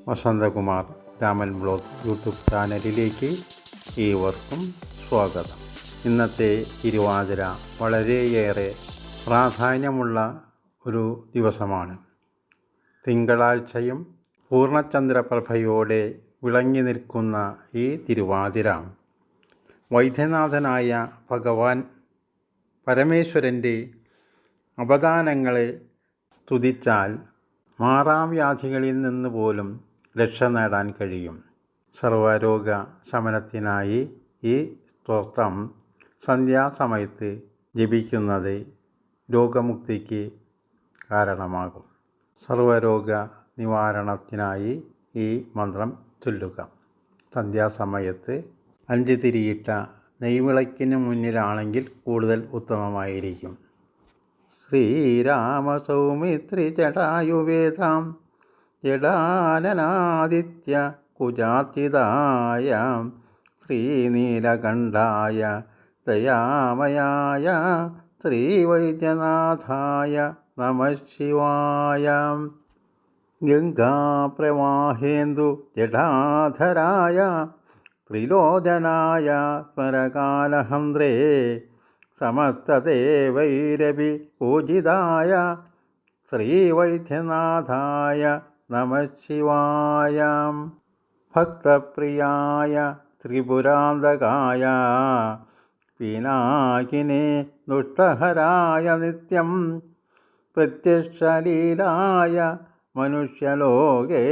Vasanthakumar Raman blog YouTube ചാനലിലേക്ക് ഏവർക്കും സ്വാഗതം. ഇന്നത്തെ തിരുവാതിര വളരെയേറെ പ്രാധാന്യമുള്ള ഒരു ദിവസമാണ്. തിങ്കളാഴ്ചയും പൂർണ്ണചന്ദ്രപ്രഭയോടെ വിളങ്ങി നിൽക്കുന്ന ഈ തിരുവാതിര വൈദ്യനാഥനായ ഭഗവാൻ പരമേശ്വരൻ്റെ അവദാനങ്ങളെ സ്തുതിച്ചാൽ മാറാവ്യാധികളിൽ നിന്ന് പോലും രക്ഷ നേടാൻ കഴിയും. സർവ്വരോഗ ശമനത്തിനായി ഈ സ്തോത്രം സന്ധ്യാസമയത്ത് ജപിക്കുന്നത് രോഗമുക്തിക്ക് കാരണമാകും. സർവ്വരോഗ നിവാരണത്തിനായി ഈ മന്ത്രം ചൊല്ലുക. സന്ധ്യാസമയത്ത് 5 തിരിയിട്ട നെയ്വിളക്കിന് മുന്നിലാണെങ്കിൽ കൂടുതൽ ഉത്തമമായിരിക്കും. ശ്രീരാമസൗമിത്രി ജടായുവേദാം ജടാനനാദിത്യ കുജാർച്ചിതായ ശ്രീനീലകണ്ഠായ ദയാമയായ ശ്രീവൈദ്യനാഥായ നമഃ ശിവായ. ഗംഗാപ്രവാഹേന്ദു ജടാധരായ ത്രിലോചനായ സ്മരകാലഹന്ത്രേ സമസ്തദേവൈരപി പൂജിതായ ശ്രീവൈദ്യനാഥായ നമഃ ശിവായ. ഭക്തപ്രിയായ ത്രിപുരാന്തകായ പിനാകിനേ ദുഷ്ടഹരായ നിത്യം പ്രത്യക്ഷലീലായ മനുഷ്യലോകേ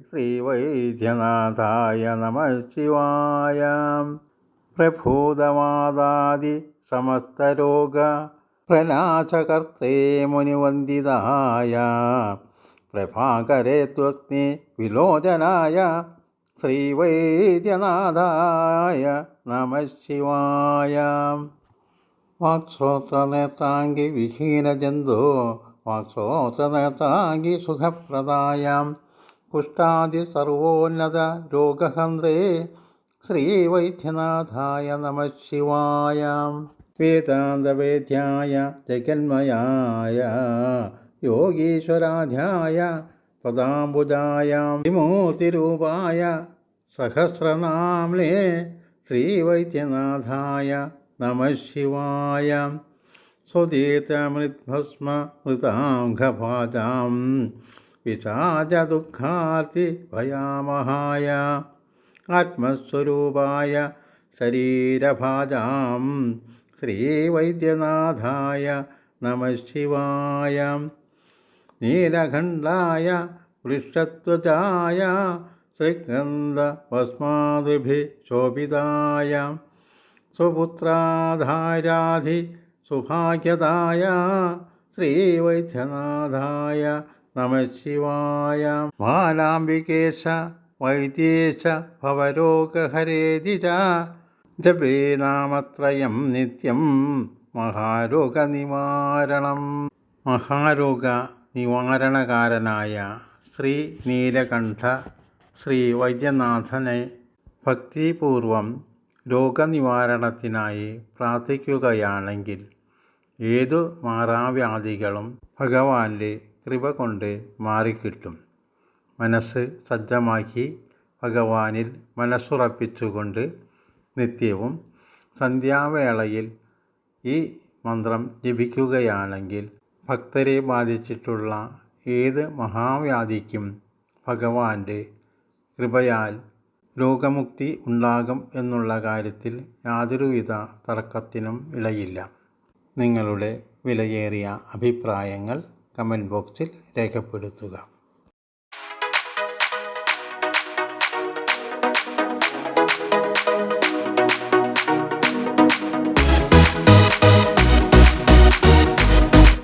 ശ്രീവൈദ്യനാഥായ നമഃ ശിവായ. പ്രഭൂതമാതാദി സമസ്തരോഗ പ്രനാശകർത്തേ മുനിവന്ദിതായ പ്രഭാകരേ ത്വഗ്നി വിലോചനായ ശ്രീവൈദ്യനാഥായ നമഃ ശിവായ. വാക്ശ്രോത്രനേത്രാംഗി വിഹീനജന്തോ വാക്ശ്രോത്രനേത്രാംഗി സുഖപ്രദായാം കുഷ്ഠാദി സർവോന്നത രോഗഹന്ത്രേ ശ്രീവൈദ്യനാഥായ നമഃ ശിവായ. വേദാന്തവേദ്യായ ജഗന്മയായ യോഗീശ്വരാധ്യായ പദാംബുജായ വിമൂർത്തിരൂപായ സഹസ്രനാമ്നേ ശ്രീവൈദ്യനാഥായ നമഃ ശിവായ. സ്വദീതമൃദ്ഭസ്മ മൃതാംഘഭാജാം വിഷാദുഃഖാർത്തി ഭയാമഹായ ആത്മസ്വരൂപായ ശരീരഭാജാം ശ്രീവൈദ്യനാഥായ നമഃ ശിവായ. നീലകണ്ഠായ വൃഷത്വജായ ശ്രീഗന്ധഭസ്മാദിഭിः ശോഭിതായ സുപുത്രാധാരാധി സുഭാഗ്യദായ ശ്രീവൈദ്യനാഥായ നമഃ ശിവായ. ബാലാംബികേശ വൈദ്യേശ ഭവരോഗഹരേതി ച ജപേ നാമത്രയം നിത്യം മഹാരോഗനിവാരണം. മഹാരോഗ നിവാരണകാരനായ ശ്രീ നീലകണ്ഠ ശ്രീ വൈദ്യനാഥനെ ഭക്തിപൂർവം രോഗനിവാരണത്തിനായി പ്രാർത്ഥിക്കുകയാണെങ്കിൽ ഏതു മാറാവ്യാധികളും ഭഗവാന്റെ കൃപ കൊണ്ട് മാറിക്കിട്ടും. മനസ്സ് സജ്ജമാക്കി ഭഗവാനിൽ മനസ്സുറപ്പിച്ചുകൊണ്ട് നിത്യവും സന്ധ്യാവേളയിൽ ഈ മന്ത്രം ജപിക്കുകയാണെങ്കിൽ ഭക്തരെ ബാധിച്ചിട്ടുള്ള ഏത് മഹാവ്യാധിക്കും ഭഗവാന്റെ കൃപയാൽ രോഗമുക്തി ഉണ്ടാകും എന്നുള്ള കാര്യത്തിൽ യാതൊരുവിധ തർക്കത്തിനും ഇടയില്ല. നിങ്ങളുടെ വിലയേറിയ അഭിപ്രായങ്ങൾ കമൻറ്റ് ബോക്സിൽ രേഖപ്പെടുത്തുക.